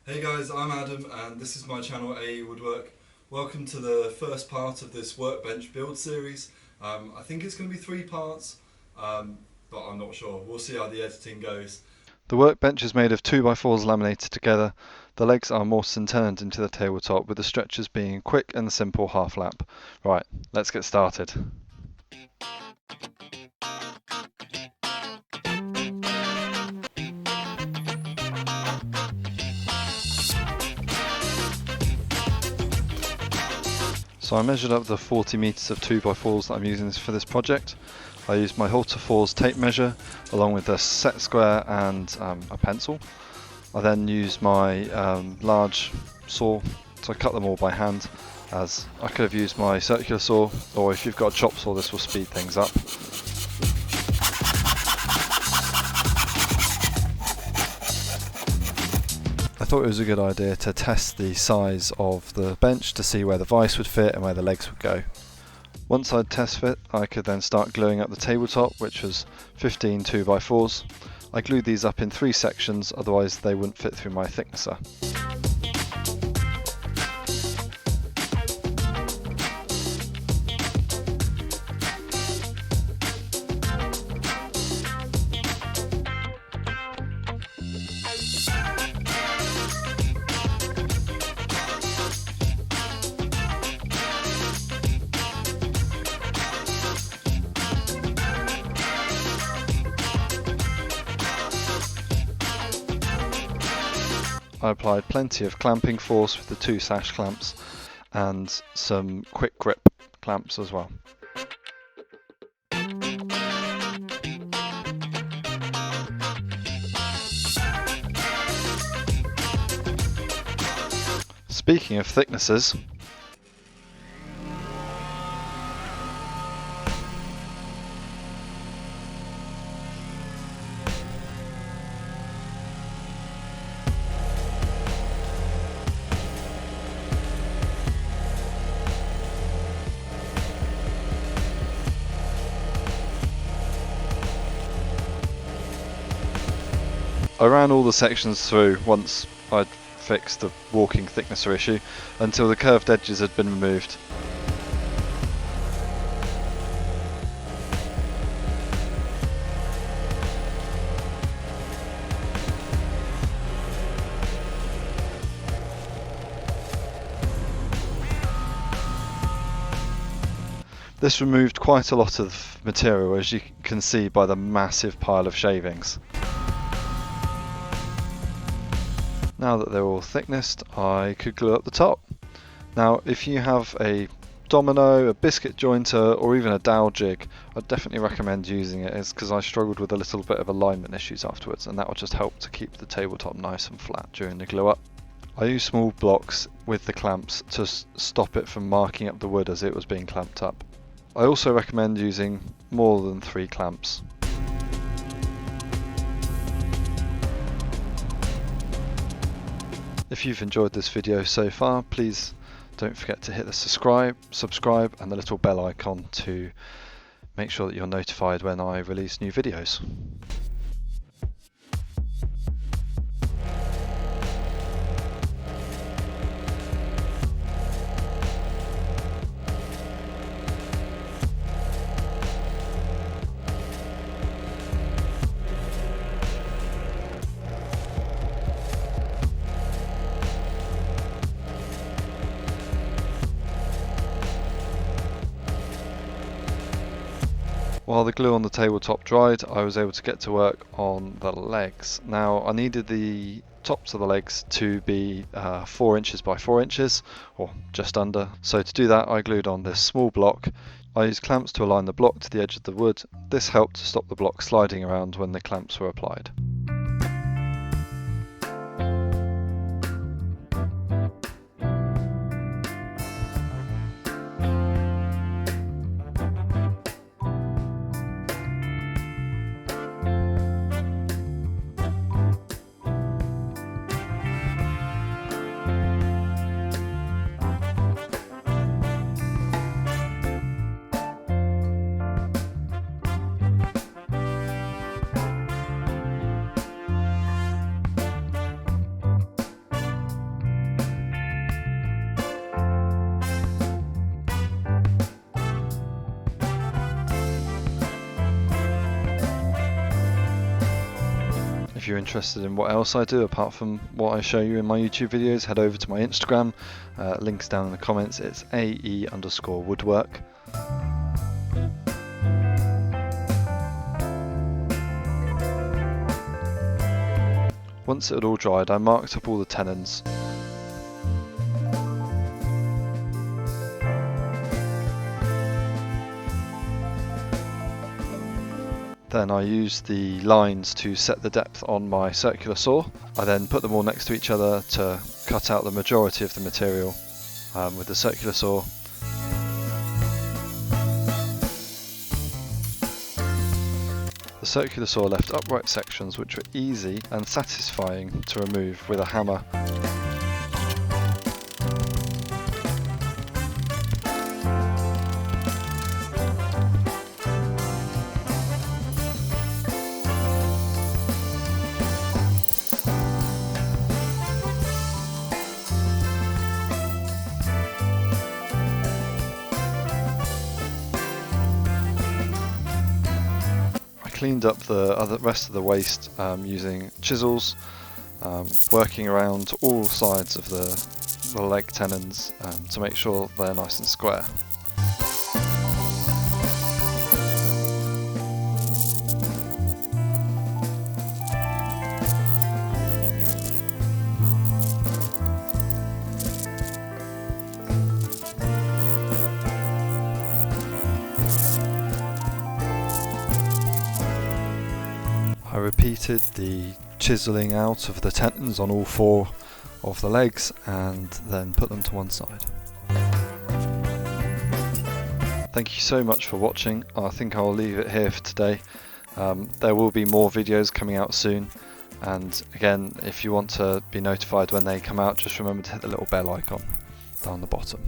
Hey guys, I'm Adam and this is my channel AE Woodwork. Welcome to the first part of this Workbench build series. I think it's going to be 3 parts, but I'm not sure. We'll see how the editing goes. The workbench is made of 2x4s laminated together. The legs are mortised and turned into the tabletop, with the stretchers being a quick and simple half lap. Right, let's get started. So I measured up the 40 meters of 2x4s that I'm using for this project. I used my Halter 4's tape measure along with a set square and a pencil. I then used my large saw, so I cut them all by hand, as I could have used my circular saw, or if you've got a chop saw, this will speed things up. I thought it was a good idea to test the size of the bench to see where the vise would fit and where the legs would go. Once I'd test fit, I could then start gluing up the tabletop, which was 15 2x4s. I glued these up in 3 sections, otherwise they wouldn't fit through my thicknesser. I applied plenty of clamping force with the 2 sash clamps and some quick grip clamps as well. Speaking of thicknesses, I ran all the sections through once I'd fixed the walking thicknesser issue until the curved edges had been removed. This removed quite a lot of material, as you can see by the massive pile of shavings. Now that they're all thicknessed, I could glue up the top. Now, if you have a domino, a biscuit jointer, or even a dowel jig, I'd definitely recommend using it, because I struggled with a little bit of alignment issues afterwards, and that will just help to keep the tabletop nice and flat during the glue up. I used small blocks with the clamps to stop it from marking up the wood as it was being clamped up. I also recommend using more than 3 clamps. If you've enjoyed this video so far, please don't forget to hit the subscribe and the little bell icon to make sure that you're notified when I release new videos. While the glue on the tabletop dried, I was able to get to work on the legs. Now, I needed the tops of the legs to be 4 inches by 4 inches, or just under. So to do that, I glued on this small block. I used clamps to align the block to the edge of the wood. This helped to stop the block sliding around when the clamps were applied. If you're interested in what else I do apart from what I show you in my YouTube videos, head over to my Instagram. Links down in the comments. It's AE_woodwork. Once it had all dried, I marked up all the tenons. Then I used the lines to set the depth on my circular saw. I then put them all next to each other to cut out the majority of the material with the circular saw. The circular saw left upright sections which were easy and satisfying to remove with a hammer. Cleaned up the rest of the waste using chisels, working around all sides of the leg tenons to make sure they're nice and square. I repeated the chiselling out of the tenons on all 4 of the legs and then put them to one side. Thank you so much for watching. I think I'll leave it here for today. There will be more videos coming out soon, and again, if you want to be notified when they come out, just remember to hit the little bell icon down the bottom.